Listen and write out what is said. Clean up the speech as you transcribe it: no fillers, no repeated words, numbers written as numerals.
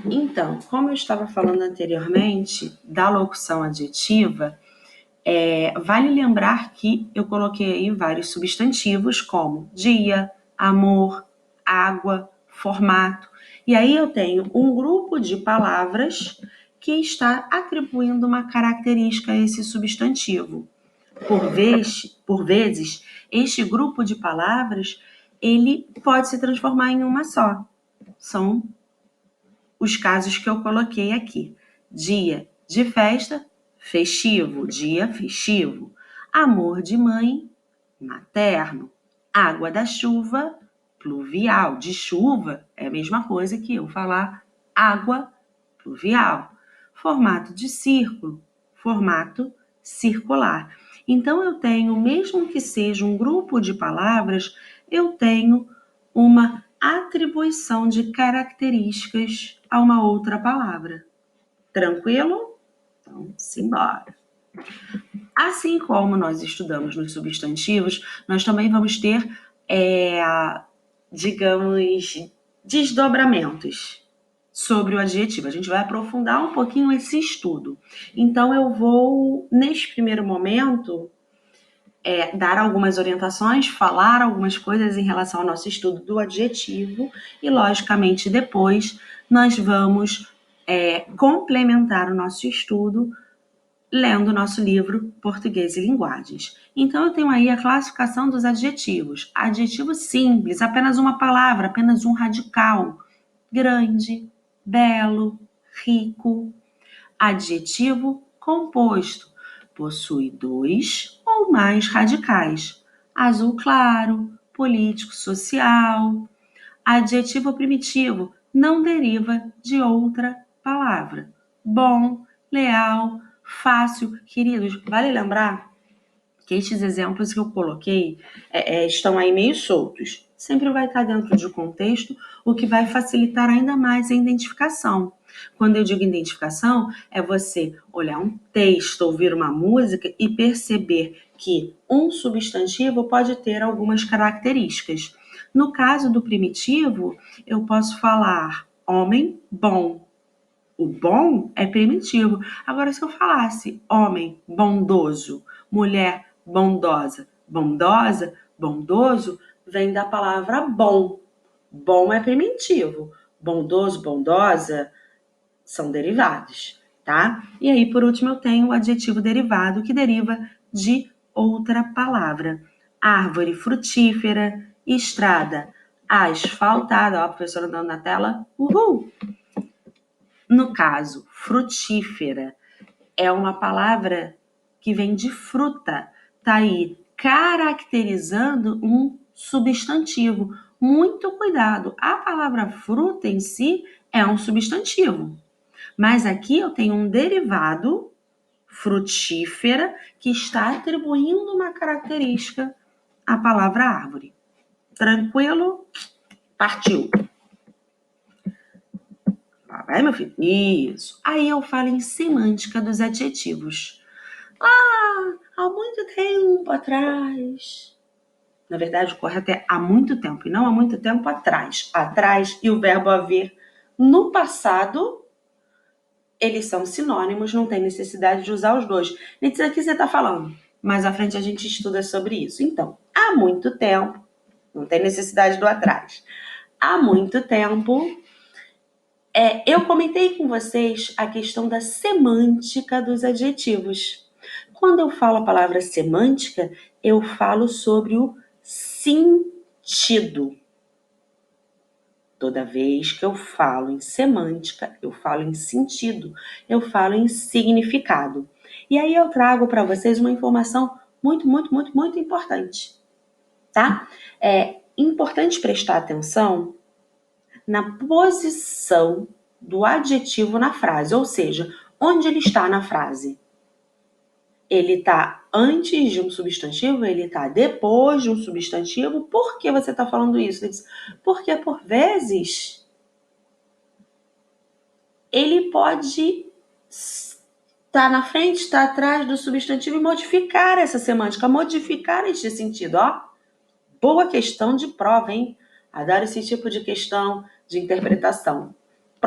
Então, como eu estava falando anteriormente da locução adjetiva, vale lembrar que eu coloquei aí vários substantivos como dia, amor, água, formato. E aí eu tenho um grupo de palavras que está atribuindo uma característica a esse substantivo. Por vezes, este grupo de palavras, ele pode se transformar em uma só. São os casos que eu coloquei aqui. Dia de festa, festivo, dia festivo. Amor de mãe, materno. Água da chuva, pluvial. De chuva é a mesma coisa que eu falar água pluvial. Formato de círculo, formato circular. Então, eu tenho, mesmo que seja um grupo de palavras, eu tenho uma atribuição de características a uma outra palavra. Tranquilo? Então, simbora. Assim como nós estudamos nos substantivos, nós também vamos ter, digamos, desdobramentos sobre o adjetivo. A gente vai aprofundar um pouquinho esse estudo. Então, eu vou, neste primeiro momento, dar algumas orientações, falar algumas coisas em relação ao nosso estudo do adjetivo e, logicamente, depois nós vamos complementar o nosso estudo lendo o nosso livro Português e Linguagens. Então, eu tenho aí a classificação dos adjetivos. Adjetivo simples, apenas uma palavra, apenas um radical. Grande, belo, rico. Adjetivo composto. Possui 2 ou mais radicais. Azul claro, político, social. Adjetivo primitivo não deriva de outra palavra. Bom, leal, fácil. Queridos, vale lembrar que estes exemplos que eu coloquei estão aí meio soltos. Sempre vai estar dentro de contexto, o que vai facilitar ainda mais a identificação. Quando eu digo identificação, é você olhar um texto, ouvir uma música e perceber que um substantivo pode ter algumas características. No caso do primitivo, eu posso falar homem bom. O bom é primitivo. Agora, se eu falasse homem bondoso, mulher bondosa, bondosa, bondoso, vem da palavra bom. Bom é primitivo. Bondoso, bondosa são derivados, tá? E aí, por último, eu tenho o adjetivo derivado, que deriva de outra palavra. Árvore frutífera, estrada asfaltada. Ó, a professora andando na tela. Uhul! No caso, frutífera é uma palavra que vem de fruta, tá aí caracterizando um substantivo. Muito cuidado, a palavra fruta em si é um substantivo, mas aqui eu tenho um derivado, frutífera, que está atribuindo uma característica à palavra árvore. Tranquilo? Partiu! Vai, meu filho? Isso. Aí eu falo em semântica dos adjetivos. Há muito tempo atrás. Na verdade, o correto é há muito tempo, e não há muito tempo atrás. Atrás e o verbo haver no passado, eles são sinônimos, não tem necessidade de usar os dois. Isso aqui você está falando. Mais à frente a gente estuda sobre isso. Então, há muito tempo, não tem necessidade do atrás. Há muito tempo, eu comentei com vocês a questão da semântica dos adjetivos. Quando eu falo a palavra semântica, eu falo sobre o sentido. Toda vez que eu falo em semântica, eu falo em sentido, eu falo em significado. E aí eu trago para vocês uma informação muito, muito, muito, muito importante, tá? É importante prestar atenção na posição do adjetivo na frase, ou seja, onde ele está na frase. Ele está antes de um substantivo, ele está depois de um substantivo. Por que você está falando isso? Porque, por vezes, ele pode estar na frente, estar atrás do substantivo e modificar essa semântica, modificar este sentido. Ó, boa questão de prova, hein? Adoro esse tipo de questão de interpretação.